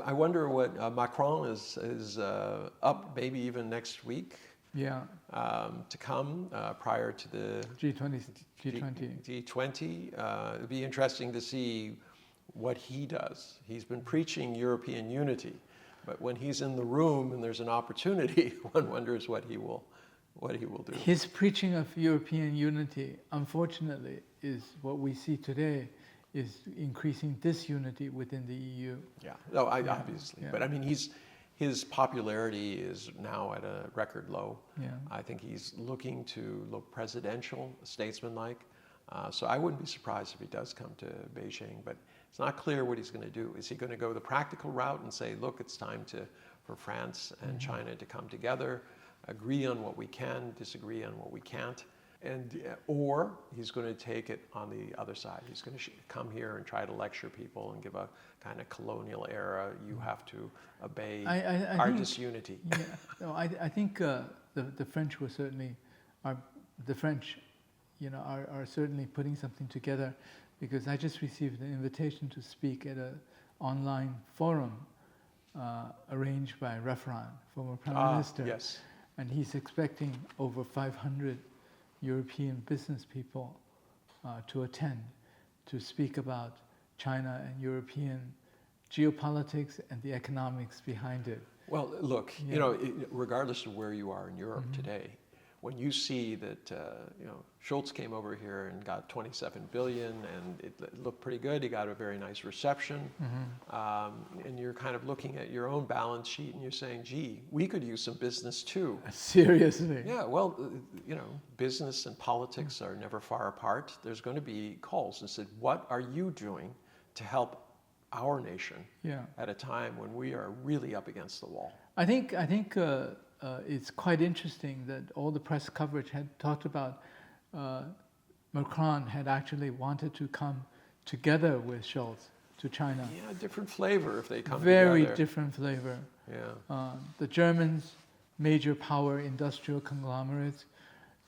I wonder what Macron is up maybe even next week. Yeah. To come prior to the G20. It'd be interesting to see what he does. He's been preaching European unity, but when he's in the room and there's an opportunity, one wonders what he will do. His preaching of European unity, unfortunately, is what we see today, is increasing disunity within the EU. Yeah, no, obviously, yeah. But I mean, his popularity is now at a record low. Yeah. I think he's looking to look presidential, statesman-like. So I wouldn't be surprised if he does come to Beijing, but it's not clear what he's going to do. Is he going to go the practical route and say, look, it's time for France and China to come together, agree on what we can, disagree on what we can't, or he's going to take it on the other side. He's going to come here and try to lecture people and give a kind of colonial era, you have to obey our disunity. Yeah, no, I think the French were certainly, are certainly putting something together, because I just received an invitation to speak at an online forum arranged by Referan, former Prime Minister. Yes. And he's expecting over 500 European business people to attend, to speak about China and European geopolitics and the economics behind it. Well, look, regardless of where you are in Europe today, when you see that, Schultz came over here and got 27 billion and it looked pretty good, he got a very nice reception, and you're kind of looking at your own balance sheet and you're saying, gee, we could use some business too. Seriously? Yeah, well, business and politics are never far apart. There's going to be calls and said, what are you doing to help our nation at a time when we are really up against the wall? I think it's quite interesting that all the press coverage had talked about Macron had actually wanted to come together with Schultz to China. Yeah, different flavor if they come Very together. different flavor. Yeah. The Germans, major power industrial conglomerates.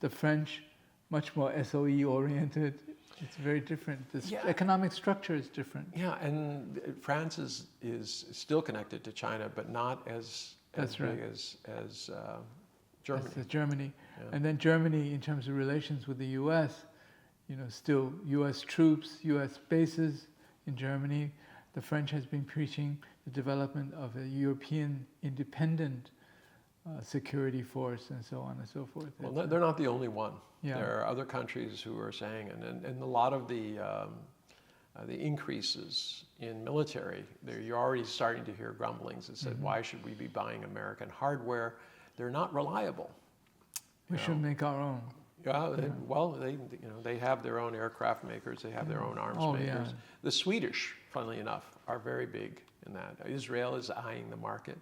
The French, much more SOE oriented. It's very different. The economic structure is different. Yeah, and France is still connected to China, but not as big as Germany. That's Germany. Yeah. And then Germany, in terms of relations with the U.S., still U.S. troops, U.S. bases in Germany. The French has been preaching the development of a European independent security force and so on and so forth. Well, they're not the only one. Yeah. There are other countries who are saying, and a lot of the increases in military, you're already starting to hear grumblings that said, why should we be buying American hardware? They're not reliable. We should make our own. Yeah, they have their own aircraft makers, they have their own arms makers. Yeah. The Swedish, funnily enough, are very big in that. Israel is eyeing the market.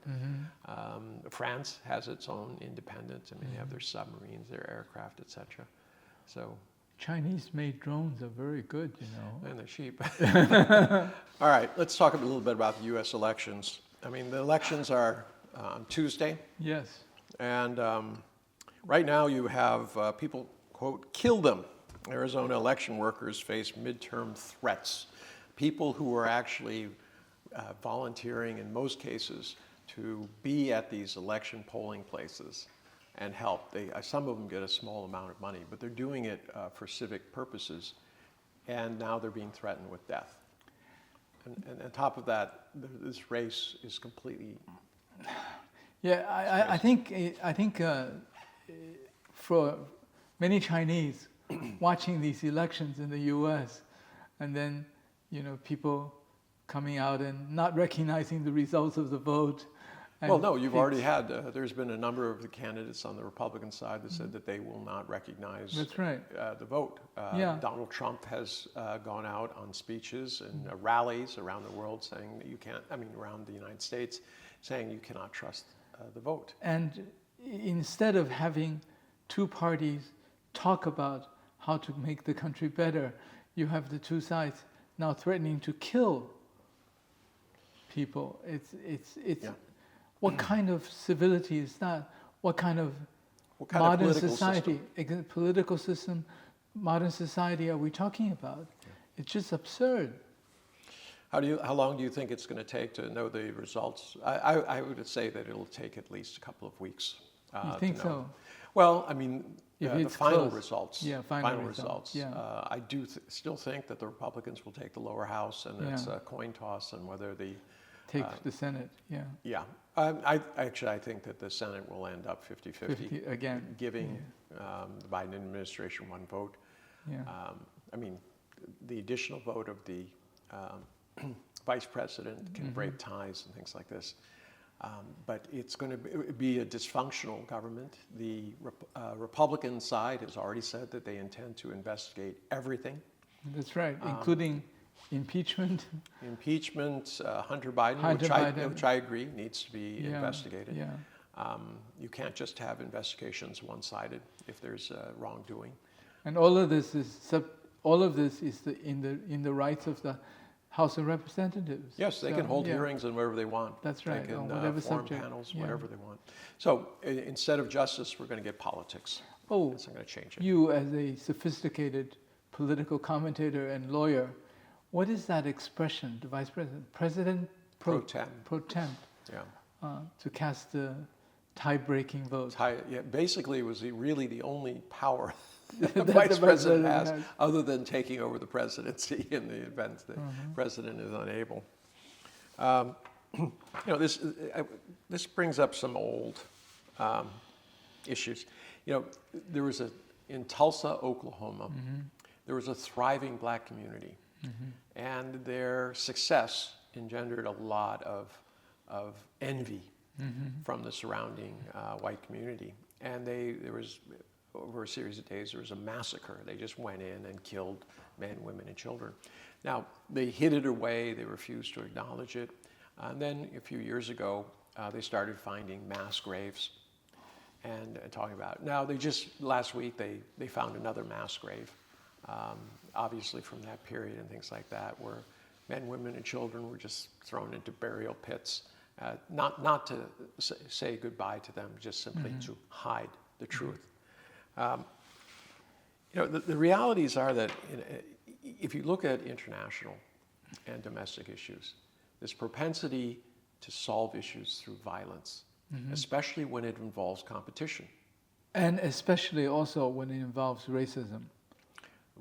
France has its own independence. I mean, they have their submarines, their aircraft, etc. So Chinese-made drones are very good, And they're cheap. All right, let's talk a little bit about the U.S. elections. I mean, the elections are on Tuesday. Yes. And right now you have people, quote, kill them. Arizona election workers face midterm threats. People who are actually volunteering in most cases to be at these election polling places and help. Some of them get a small amount of money, but they're doing it for civic purposes, and now they're being threatened with death. And on top of that, this race is completely... Yeah, I think for many Chinese watching these elections in the U.S. and then people coming out and not recognizing the results of the vote. Well, no, you've already had, there's been a number of the candidates on the Republican side that said that they will not recognize the vote. Donald Trump has gone out on speeches and rallies around the world saying that you can't, around the United States, saying you cannot trust the vote. And instead of having two parties talk about how to make the country better, you have the two sides now threatening to kill people. What kind of civility is that? What kind of modern society, political system, modern society are we talking about? It's just absurd. How long do you think it's going to take to know the results? I would say that it'll take at least a couple of weeks. You think to know. so? Well, I mean, If the it's final close. results. Yeah, final results. Yeah. I do still think that the Republicans will take the lower house, and it's a coin toss on whether the Take the Senate, yeah. yeah. I think that the Senate will end up 50-50, 50 again. giving the Biden administration one vote. Yeah. I mean, the additional vote of the vice president can break ties and things like this. But it's going to be a dysfunctional government. The Republican side has already said that they intend to investigate everything. That's right, including impeachment. Impeachment, Hunter Biden, which I agree needs to be investigated. Yeah. You can't just have investigations one-sided if there's wrongdoing. And all of this is in the rights of the House of Representatives. Yes, they can hold hearings on whatever they want. That's right. They can on whatever form subject. panels, whatever they want. So instead of justice, we're going to get politics. Oh, That's not going to change it. You as a sophisticated political commentator and lawyer, what is that expression, the Vice President? President Pro tem. Pro tem. Yeah. To cast the tie-breaking vote. Basically, it was really the only power the vice president has, other than taking over the presidency in the event the president is unable. This brings up some old issues. There was in Tulsa, Oklahoma, there was a thriving black community, and their success engendered a lot of envy from the surrounding white community, and there was. Over a series of days, there was a massacre. They just went in and killed men, women, and children. Now, they hid it away. They refused to acknowledge it. And then a few years ago, they started finding mass graves and talking about it. Now, last week, they found another mass grave, obviously from that period and things like that, where men, women, and children were just thrown into burial pits, not to say goodbye to them, just simply to hide the truth. The realities are that if you look at international and domestic issues, this propensity to solve issues through violence, especially when it involves competition. And especially also when it involves racism.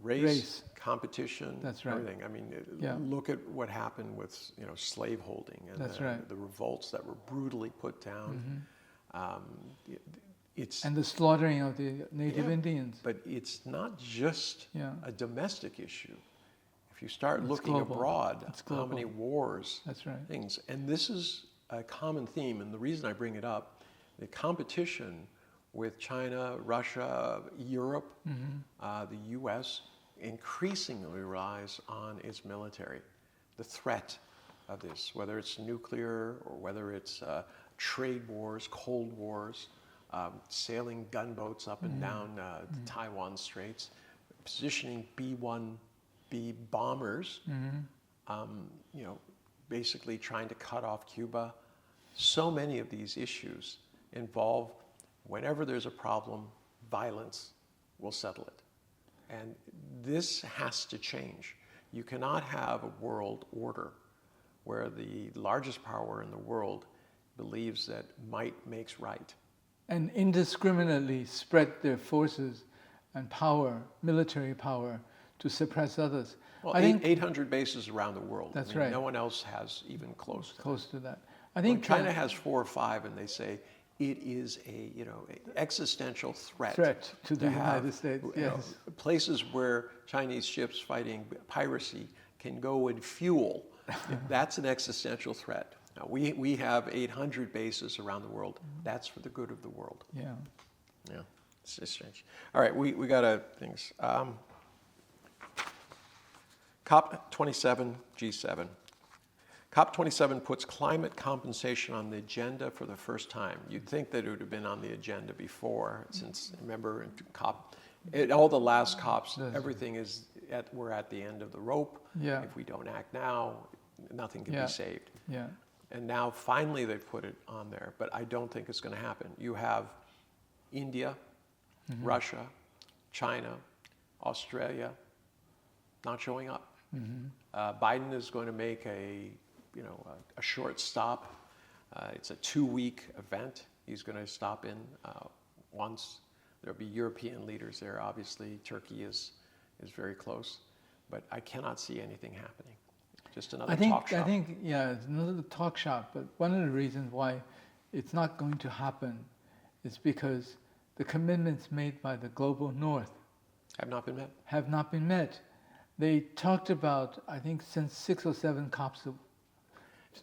Race, competition, that's right. Everything. I mean, look at what happened with slaveholding and the revolts that were brutally put down. And the slaughtering of the native Indians. But it's not just a domestic issue. If you start looking abroad, how many wars, things. And this is a common theme, and the reason I bring it up, the competition with China, Russia, Europe, the US, increasingly relies on its military. The threat of this, whether it's nuclear or whether it's trade wars, Cold Wars, sailing gunboats up and down the Taiwan Straits, positioning B-1B bombers, basically trying to cut off Cuba. So many of these issues involve, whenever there's a problem, violence will settle it. And this has to change. You cannot have a world order where the largest power in the world believes that might makes right. And indiscriminately spread their forces and power, military power, to suppress others. Well, I think 800 bases around the world. That's right. No one else has even close to that. I think China has 4 or 5, and they say it is a existential threat to the United States. Yes. Places where Chinese ships fighting piracy can go and fuel. That's an existential threat. Now, we have 800 bases around the world. That's for the good of the world. Yeah. It's just strange. All right, we got things. COP27, G7. COP27 puts climate compensation on the agenda for the first time. You'd think that it would have been on the agenda before, since, remember, all the last COPs, everything is we're at the end of the rope. Yeah. If we don't act now, nothing can be saved. Yeah. And now finally they've put it on there, but I don't think it's going to happen. You have India, Russia, China, Australia not showing up. Biden is going to make a short stop. It's a 2-week event. He's going to stop in once. There'll be European leaders there. Obviously, Turkey is very close, but I cannot see anything happening. Just another talk shop. I think, yeah, it's another talk shop. But one of the reasons why it's not going to happen is because the commitments made by the global north have not been met. Have not been met. They talked about, I think, since 6 or 7 COPs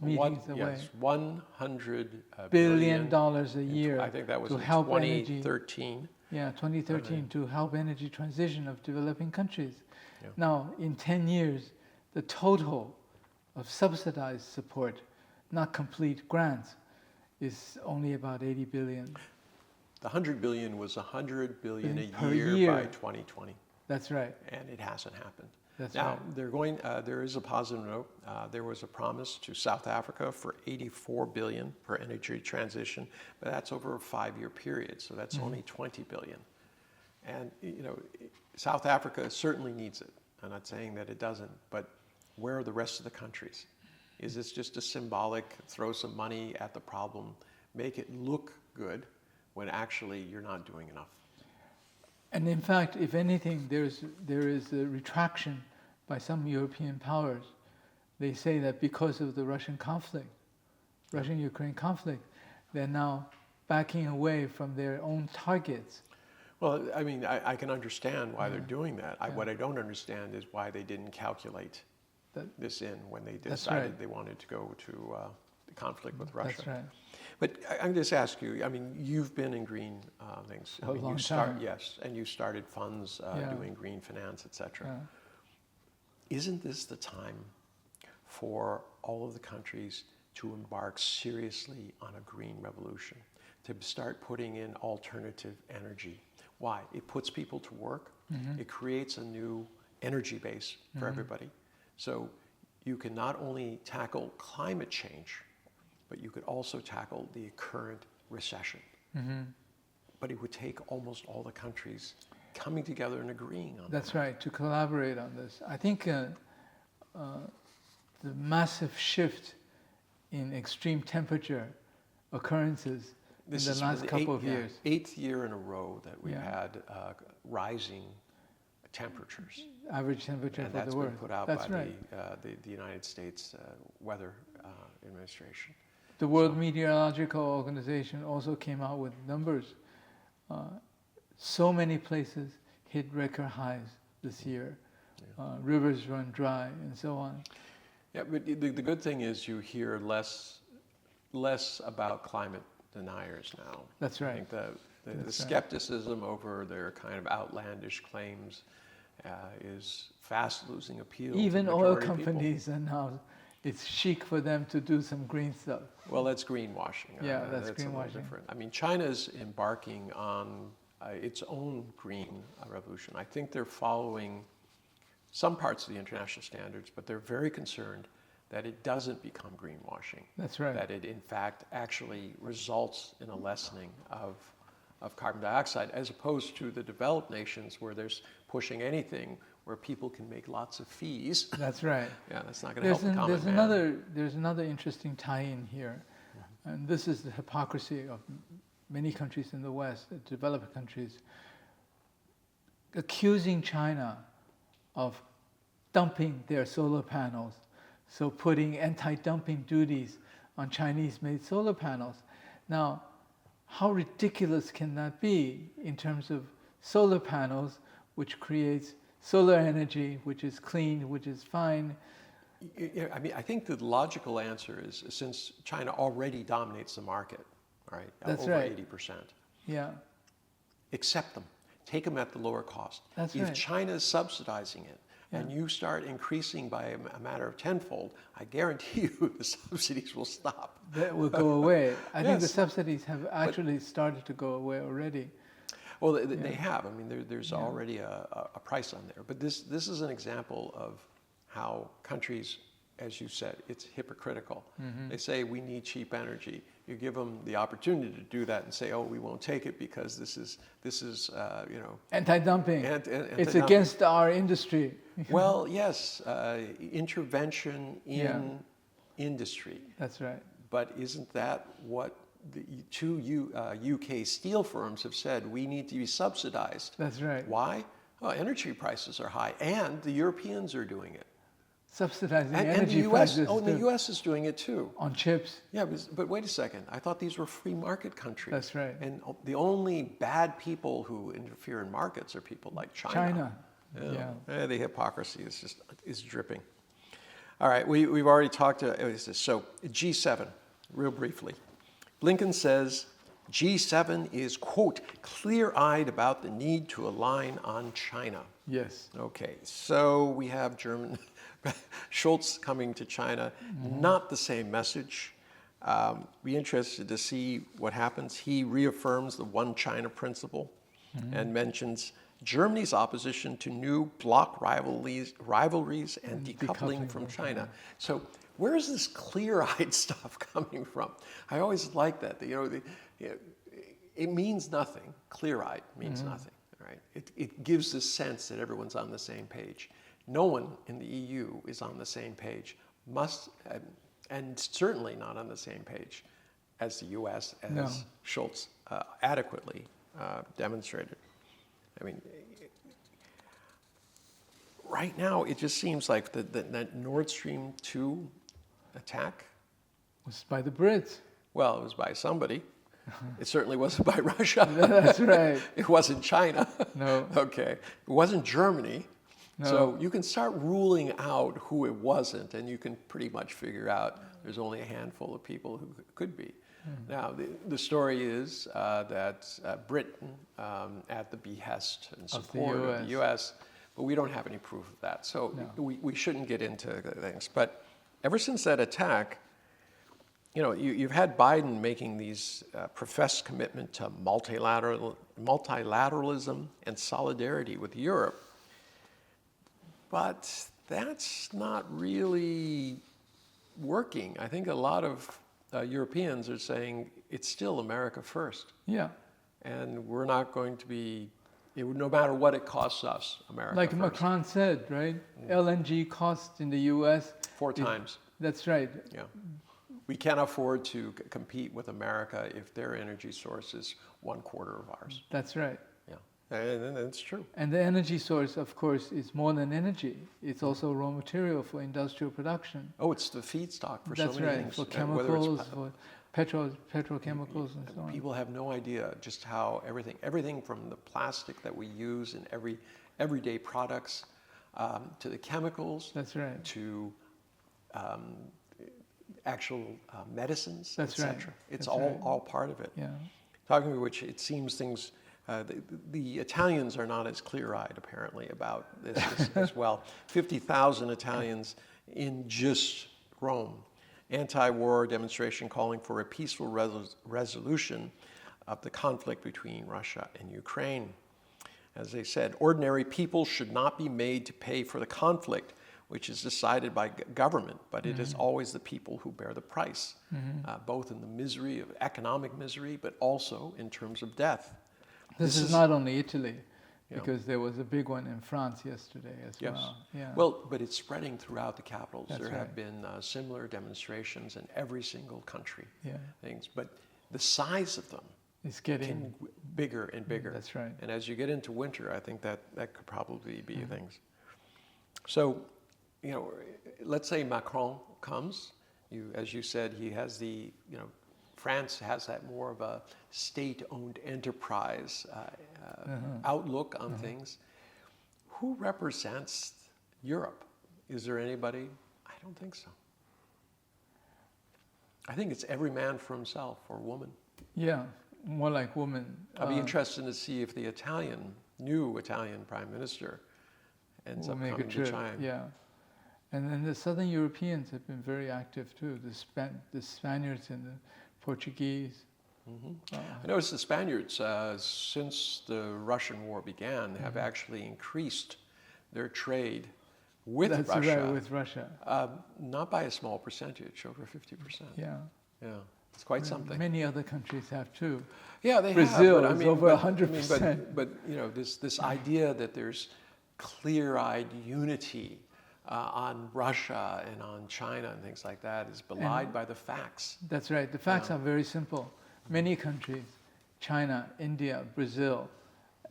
meetings away. Yes, $100 billion a year. I think that was to in help 2013. Energy, 2013 to help energy transition of developing countries. Yeah. Now, in 10 years, the total of subsidized support, not complete grants, is only about 80 billion. The 100 billion was 100 billion per a year by 2020. That's right. And it hasn't happened. That's now, right. there is a positive note. There was a promise to South Africa for 84 billion for energy transition, but that's over a 5-year period, so that's only 20 billion. And, South Africa certainly needs it. I'm not saying that it doesn't, but where are the rest of the countries? Is this just a symbolic, throw some money at the problem, make it look good, when actually you're not doing enough? And in fact, if anything, there is a retraction by some European powers. They say that because of the Russian conflict, Russian-Ukraine conflict, they're now backing away from their own targets. Well, I mean, I can understand why they're doing that. What I don't understand is why they didn't calculate this in when they decided they wanted to go to the conflict with Russia. That's right. But I'm just ask you, I mean, you've been in green things. A long time. Yes, and you started funds doing green finance, et cetera. Yeah. Isn't this the time for all of the countries to embark seriously on a green revolution, to start putting in alternative energy? Why? It puts people to work. It creates a new energy base for everybody. So you can not only tackle climate change, but you could also tackle the current recession. But it would take almost all the countries coming together and agreeing on that. That's right, to collaborate on this. I think the massive shift in extreme temperature occurrences in the last couple of years. 8th year in a row that we've had rising temperatures. Average temperature and for that's the world. been put out That's by right. the United States Weather Administration. The World Meteorological Organization also came out with numbers. So many places hit record highs this year. Rivers run dry and so on. Yeah, but the good thing is you hear less about climate deniers now. That's right. I think the skepticism over their kind of outlandish claims is fast losing appeal. Even oil companies are now, it's chic for them to do some green stuff. Well, that's greenwashing. Yeah, that's greenwashing. A little different. I mean, China's embarking on its own green revolution. I think they're following some parts of the international standards, but they're very concerned that it doesn't become greenwashing. That's right. That it, in fact, actually results in a lessening of carbon dioxide, as opposed to the developed nations where there's pushing anything where people can make lots of fees. That's right. Yeah, that's not going to help the common man. There's another interesting tie-in here, and this is the hypocrisy of many countries in the West, the developed countries, accusing China of dumping their solar panels, so putting anti-dumping duties on Chinese-made solar panels. Now, how ridiculous can that be in terms of solar panels, which creates solar energy, which is clean, which is fine? I mean, I think the logical answer is, since China already dominates the market, right? That's over right. 80%. Yeah. Accept them. Take them at the lower cost. That's if right. China is subsidizing it, and you start increasing by a matter of tenfold, I guarantee you the subsidies will stop. That will go away. I think the subsidies have actually started to go away already. Well, they have. I mean, there's already a price on there. But this is an example of how countries as you said, it's hypocritical. They say we need cheap energy. You give them the opportunity to do that and say, oh, we won't take it because this is anti-dumping. It's Anti-dumping. against our industry. Well, yes, intervention in industry. That's right. But isn't that what the two UK steel firms have said? We need to be subsidized. That's right. Why? Well, energy prices are high, and the Europeans are doing it. Subsidizing And energy the US, prices. the US is doing it too. On chips. Yeah, but wait a second. I thought these were free market countries. That's right. And the only bad people who interfere in markets are people like China. Yeah. The hypocrisy is dripping. All right, we've already talked about this. So G7, real briefly. Blinken says G7 is, quote, clear-eyed about the need to align on China. Yes. Okay, so we have German Schultz coming to China, not the same message. Be interested to see what happens. He reaffirms the one China principle and mentions Germany's opposition to new bloc rivalries and decoupling from China. So where is this clear-eyed stuff coming from? I always like that. It means nothing. Clear-eyed means nothing. Right? It gives this sense that everyone's on the same page. No one in the EU is on the same page, and certainly not on the same page as the US, as Schultz adequately demonstrated. I mean, right now it just seems like that Nord Stream 2 attack was by the Brits. Well, it was by somebody. It certainly wasn't by Russia. That's right. It wasn't China. No. Okay. It wasn't Germany. No. So you can start ruling out who it wasn't, and you can pretty much figure out there's only a handful of people who could be. Now, the story is that Britain, at the behest and support of the US, but we don't have any proof of that. So we shouldn't get into things. But ever since that attack, you've had Biden making these professed commitment to multilateralism and solidarity with Europe. But that's not really working. I think a lot of Europeans are saying it's still America first. Yeah. And we're not going to be, no matter what it costs us, America like first. Macron said, right? LNG costs in the US 4 times. That's right. Yeah. We can't afford to compete with America if their energy source is 1/4 of ours. That's right. Yeah, and it's true. And the energy source, of course, is more than energy. It's also raw material for industrial production. Oh, it's the feedstock for That's so many right. things. For chemicals, for petrochemicals and so on. People have no idea just how everything from the plastic that we use in everyday products to the chemicals. That's right. To actual medicines, That's etc. right. It's That's all part of it. Yeah. Talking of which, it seems things. The Italians are not as clear-eyed, apparently, about this as well. 50,000 Italians in just Rome. Anti-war demonstration calling for a peaceful resolution of the conflict between Russia and Ukraine. As they said, ordinary people should not be made to pay for the conflict, which is decided by government, but it is always the people who bear the price, both in the misery of economic misery, but also in terms of death. This is not only Italy, because there was a big one in France yesterday as well. Yeah. Well, but it's spreading throughout the capitals. That's there right. have been similar demonstrations in every single country. Yeah. Things, but the size of them It's getting bigger and bigger. That's right. And as you get into winter, I think that could probably be things. So, let's say Macron comes. As you said, he has France has that more of a state-owned enterprise outlook on things. Who represents Europe? Is there anybody? I don't think so. I think it's every man for himself or woman. Yeah, more like woman. I'd be interested to see if the new Italian prime minister ends up coming to China. Yeah. And then the Southern Europeans have been very active too, the Spaniards and the Portuguese. I noticed the Spaniards, since the Russian war began, have actually increased their trade with That's Russia. right, with Russia. Not by a small percentage, over 50%. Yeah. Yeah, it's quite something. Many other countries have too. Yeah, they Brazil have. is over 100%. But you know, this idea that there's clear-eyed unity on Russia and on China and things like that is belied by the facts. That's right. The facts are very simple. Many countries, China, India, Brazil,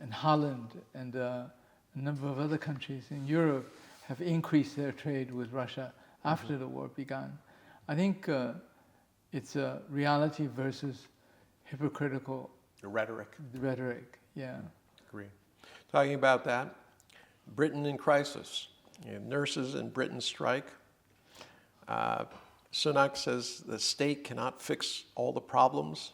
and Holland, and a number of other countries in Europe have increased their trade with Russia after the war began. I think it's a reality versus hypocritical Rhetoric. Yeah. Agree. Talking about that, Britain in crisis. You know, nurses in Britain strike. Sunak says the state cannot fix all the problems.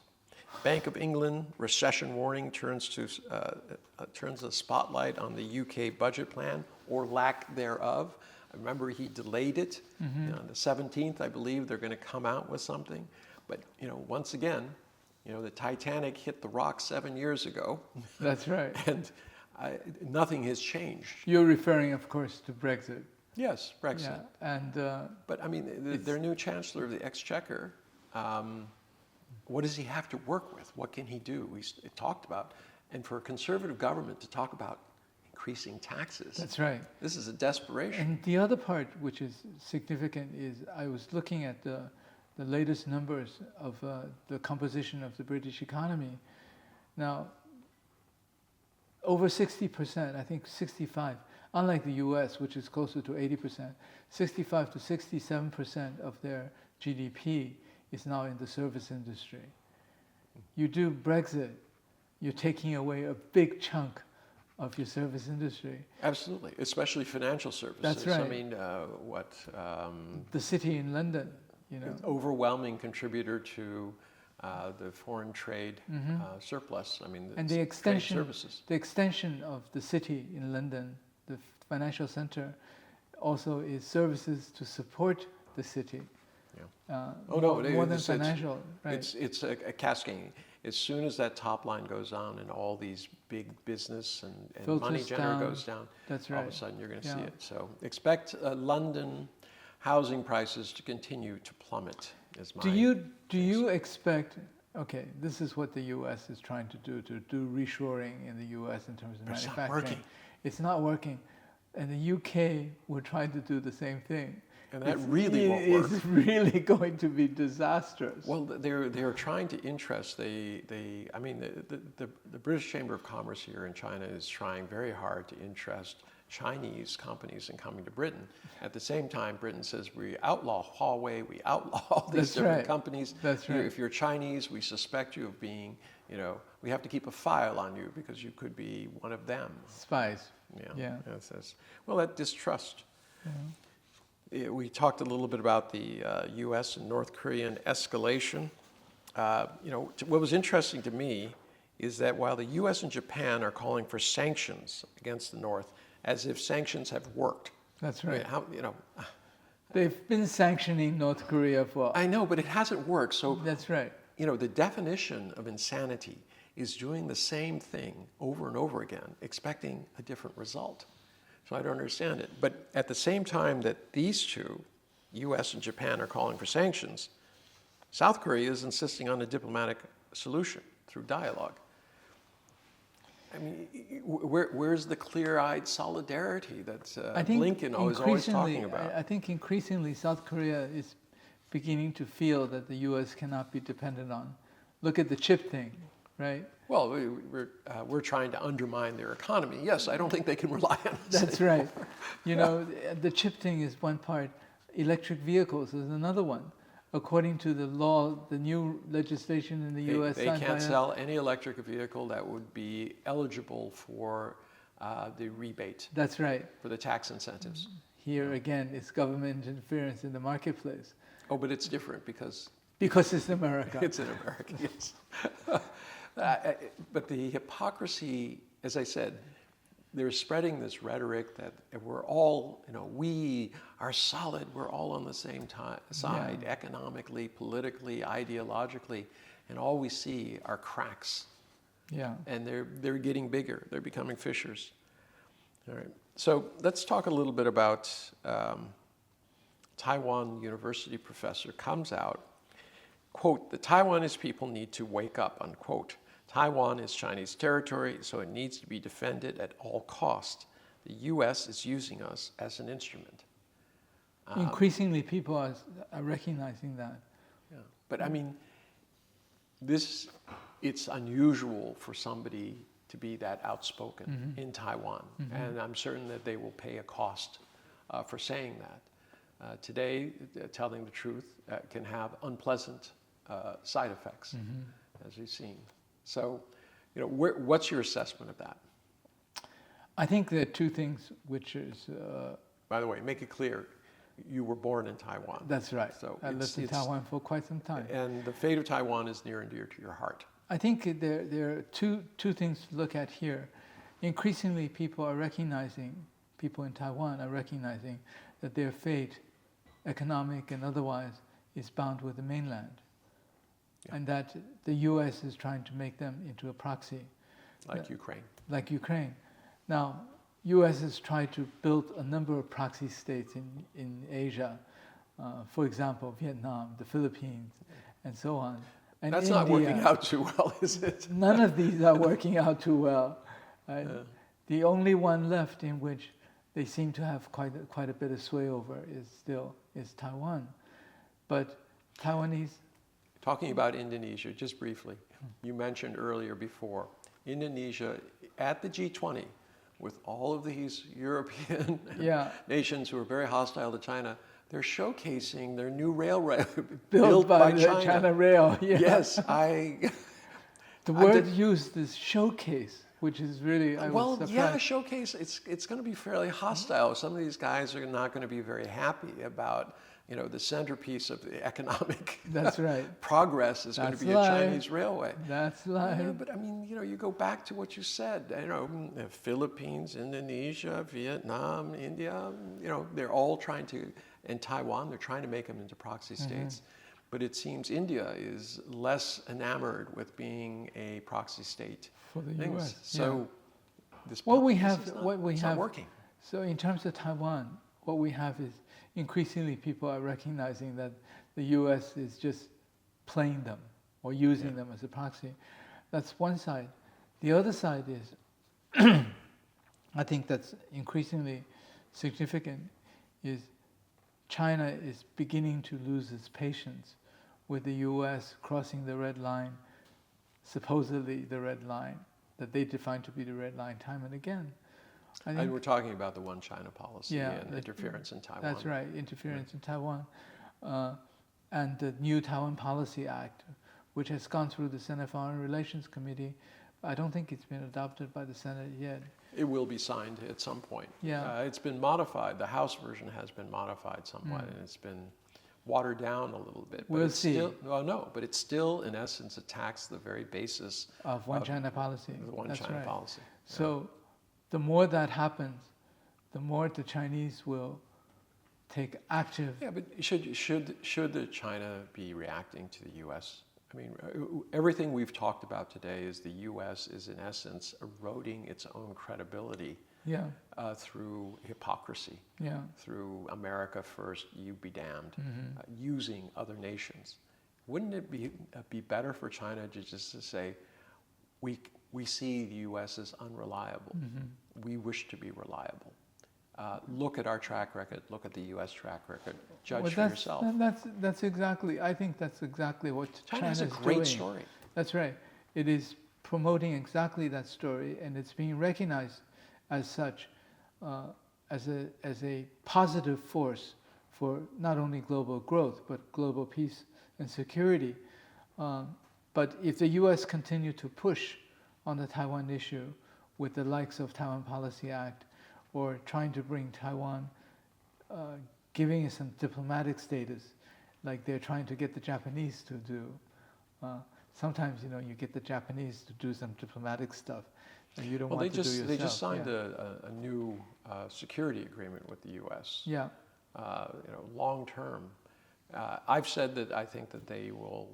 Bank of England recession warning turns the spotlight on the UK budget plan or lack thereof. I remember he delayed it. You know, on the 17th, I believe they're going to come out with something. But you know, once again, you know, the Titanic hit the rock 7 years ago. That's right. And nothing has changed. You're referring, of course, to Brexit. Yes, Brexit. Yeah, and but I mean, their new Chancellor of the Exchequer, what does he have to work with? What can he do? We talked about, and for a conservative government to talk about increasing taxes. that's right. This is a desperation. And the other part, which is significant, is I was looking at the latest numbers of the composition of the British economy. Now, over 60%, I think 65, unlike the US, which is closer to 80%, 65 to 67% of their GDP is now in the service industry. You do Brexit, you're taking away a big chunk of your service industry. Absolutely, especially financial services. That's right. I mean, The city in London, you know. an overwhelming contributor to the foreign trade surplus. I mean, And it's the extension, trade services. the extension of the city in London, the financial center, also is services to support the city. Yeah. More than financial, right? It's a cascading. As soon as that top line goes down and all these big business and money Filters generator down. goes down, That's all right. of a sudden you're going to see Yeah. it. So expect London housing prices to continue to plummet. Is my Do you expect? Okay, this is what the U.S. is trying to do reshoring in the U.S. in terms of But it's not manufacturing. working. It's not working, and the U.K. we're trying to do the same thing. And that really won't work. It's really going to be disastrous. Well, they're trying to interest. I mean, the British Chamber of Commerce here in China is trying very hard to interest Chinese companies in coming to Britain. At the same time, Britain says we outlaw Huawei, we outlaw all these different companies. That's right. If you're Chinese, we suspect you of being, you know, we have to keep a file on you because you could be one of them. Spies. Yeah. Well, that distrust. Yeah. We talked a little bit about the U.S. and North Korean escalation. You know, what was interesting to me is that while the U.S. and Japan are calling for sanctions against the North, as if sanctions have worked. That's I mean, right. how, you know, They've been sanctioning North Korea for. I know, but it hasn't worked. So, That's right. you know, the definition of insanity is doing the same thing over and over again, expecting a different result. So I don't understand it. But at the same time that these two, U.S. and Japan, are calling for sanctions, South Korea is insisting on a diplomatic solution through dialogue. I mean, where's the clear-eyed solidarity that Blinken is always talking about? I think increasingly South Korea is beginning to feel that the U.S. cannot be dependent on. Look at the chip thing, right? Well, we're trying to undermine their economy. Yes, I don't think they can rely on us. That's right. You know, the chip thing is one part. Electric vehicles is another one. According to the law, the new legislation in the U.S. They can't sell any electric vehicle that would be eligible for the rebate. That's right. For the tax incentives. Here again, it's government interference in the marketplace. Oh, but it's different because it's America. It's in America, yes. But the hypocrisy, as I said, they're spreading this rhetoric that we're all, you know, we are solid, we're all on the same side, economically, politically, ideologically, and all we see are cracks. Yeah. And they're getting bigger, they're becoming fissures. All right. So let's talk a little bit about Taiwan University professor comes out, quote, "The Taiwanese people need to wake up," unquote. "Taiwan is Chinese territory, so it needs to be defended at all costs. The U.S. is using us as an instrument." Increasingly, people are recognizing that. Yeah. But I mean, it's unusual for somebody to be that outspoken in Taiwan. And I'm certain that they will pay a cost for saying that. Today, telling the truth can have unpleasant side effects, as we've seen. So, what's your assessment of that? I think there are two things which is... By the way, make it clear, you were born in Taiwan. That's right. So I lived in Taiwan for quite some time. And the fate of Taiwan is near and dear to your heart. I think there are two things to look at here. Increasingly, people in Taiwan are recognizing that their fate, economic and otherwise, is bound with the mainland. Yeah. And that the U.S. is trying to make them into a proxy. Like Ukraine. Like Ukraine. Now, U.S. has tried to build a number of proxy states in Asia. For example, Vietnam, the Philippines, and so on. And that's India, not working out too well, is it? None of these are working out too well. The only one left in which they seem to have quite a bit of sway over is Taiwan. But Taiwanese... Talking about Indonesia, just briefly, you mentioned earlier before, Indonesia at the G20, with all of these European nations who are very hostile to China, they're showcasing their new railway built by China Rail. Yeah. Yes, the word used is showcase, which is really showcase. It's going to be fairly hostile. Some of these guys are not going to be very happy about the centerpiece of the economic progress is going to be a Chinese railway. That's right. Yeah, but I mean, you go back to what you said. Philippines, Indonesia, Vietnam, India. They're all trying to, and Taiwan. They're trying to make them into proxy states. But it seems India is less enamored with being a proxy state for the U.S. So it's not working. So in terms of Taiwan, what we have is increasingly people are recognizing that the U.S. is just playing them or using them as a proxy. That's one side. The other side is, I think that's increasingly significant, is China is beginning to lose its patience with the U.S. crossing the red line, supposedly the red line, that they define to be the red line time and again. And we're talking about the one China policy and interference in Taiwan. That's right, interference in Taiwan. And the new Taiwan Policy Act, which has gone through the Senate Foreign Relations Committee. I don't think it's been adopted by the Senate yet. It will be signed at some point. Yeah. It's been modified. The House version has been modified somewhat, and it's been watered down a little bit. We'll see. But it still, in essence, attacks the very basis of one China policy. The one China policy. So the more that happens, the more the Chinese will take active... Yeah, but should the China be reacting to the U.S.? I mean, everything we've talked about today is the U.S. is, in essence, eroding its own credibility through hypocrisy, through America first, you be damned, using other nations. Wouldn't it be better for China to just say, we see the U.S. as unreliable. We wish to be reliable. Look at our track record. Look at the U.S. track record. Judge for yourself. That's exactly. I think that's exactly what China's doing. China's a great story. That's right. It is promoting exactly that story, and it's being recognized as such, as a positive force for not only global growth but global peace and security. But if the U.S. continue to push on the Taiwan issue with the likes of Taiwan Policy Act, or trying to bring Taiwan, giving it some diplomatic status, like they're trying to get the Japanese to do. Sometimes, you get the Japanese to do some diplomatic stuff that you don't want to do yourself. They just signed a new security agreement with the U.S. Yeah. Long term. I've said that I think that they will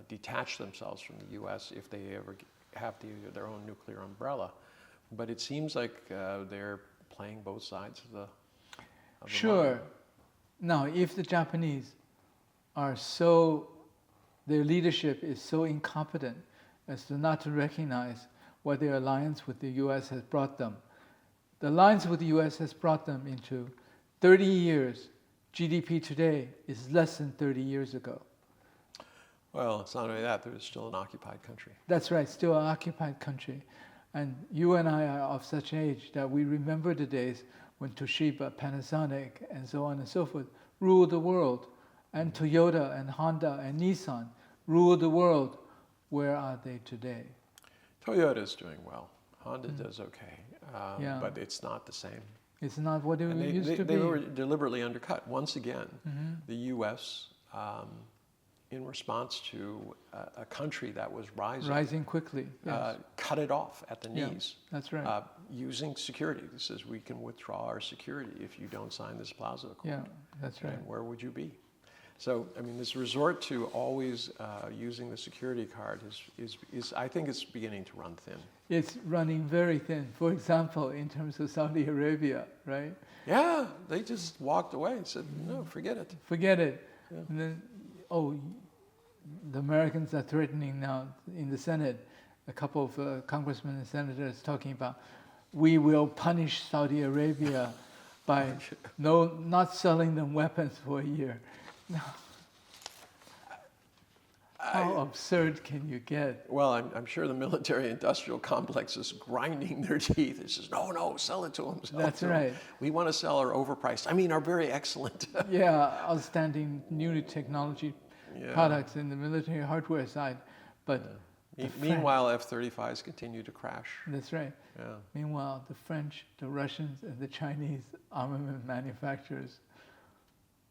detach themselves from the U.S. if they ever have their own nuclear umbrella. But it seems like they're playing both sides of the Sure. line. Now, if the Japanese are so, their leadership is so incompetent as to not to recognize what their alliance with the U.S. has brought them. The alliance with the U.S. has brought them into 30 years. GDP today is less than 30 years ago. Well, it's not only that, there's still an occupied country. That's right, still an occupied country. And you and I are of such age that we remember the days when Toshiba, Panasonic, and so on and so forth ruled the world. And Toyota and Honda and Nissan ruled the world. Where are they today? Toyota's doing well. Honda does okay. Yeah. But it's not the same. It's not what it And used to they be. were deliberately undercut. Once again, the U.S., in response to a country that was Rising quickly. Yes. cut it off at the knees. That's right. Using security. It says we can withdraw our security if you don't sign this Plaza Accord. Yeah, that's right. And where would you be? So, I mean, this resort to always using the security card is, I think it's beginning to run thin. It's running very thin. For example, in terms of Saudi Arabia, right? Yeah, they just walked away, said, no, forget it. Forget it. Yeah. And then, the Americans are threatening now in the Senate, a couple of congressmen and senators talking about, we will punish Saudi Arabia by not selling them weapons for a year. Now, how absurd can you get? Well, I'm sure the military-industrial complex is grinding their teeth. It says, no, sell it to them. That's right. We want to sell our overpriced, our very excellent. Yeah, outstanding new technology products in the military hardware side. But meanwhile, F-35s continue to crash. That's right. Yeah. Meanwhile, the French, the Russians, and the Chinese armament manufacturers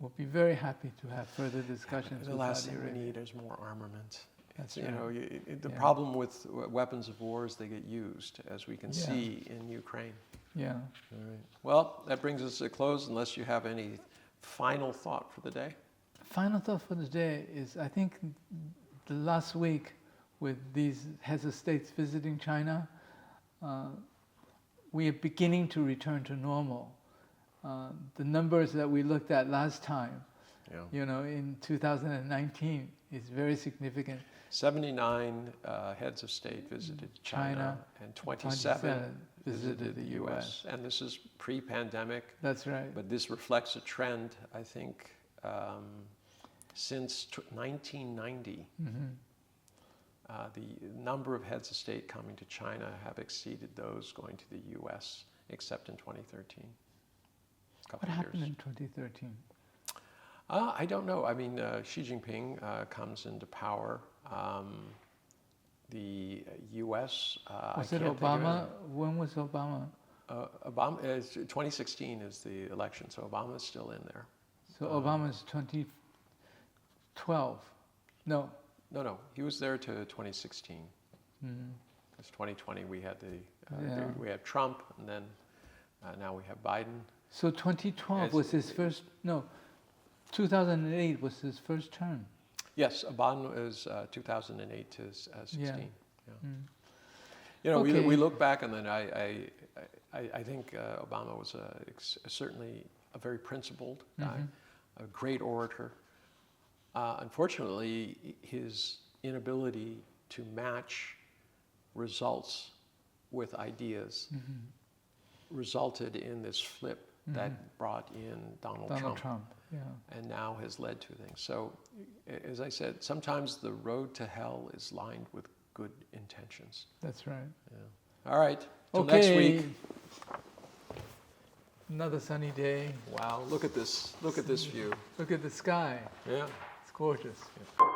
will be very happy to have further discussions. The last thing we need is more armament. That's right. The problem with weapons of war is they get used, as we can see in Ukraine. Yeah. All right. Well, that brings us to a close, unless you have any final thought for the day. Final thought for the day is, I think the last week with these heads of states visiting China, we are beginning to return to normal. The numbers that we looked at last time, in 2019, is very significant. 79 heads of state visited China and 27 visited the U.S. And this is pre-pandemic. That's right. But this reflects a trend, I think, since 1990. The number of heads of state coming to China have exceeded those going to the U.S., except in 2013. What happened in 2013? I don't know. Xi Jinping comes into power. The U.S. Was it Obama? When was Obama? Obama. 2016 is the election, so Obama's still in there. So Obama's 2012. No. No. He was there to 2016. Because 2020 we had we had Trump, and then now we have Biden. So 2012 was his first. No, 2008 was his first term. Yes, Obama was 2008 to 16. Yeah. We look back, and then I think Obama was certainly a very principled guy, a great orator. Unfortunately, his inability to match results with ideas resulted in this flip that brought in Donald Trump. Yeah. And now has led to things. So, as I said, sometimes the road to hell is lined with good intentions. That's right. Yeah. All right. Till next week. Another sunny day. Wow, look at this. Look at this view. Look at the sky. Yeah. It's gorgeous. Yeah.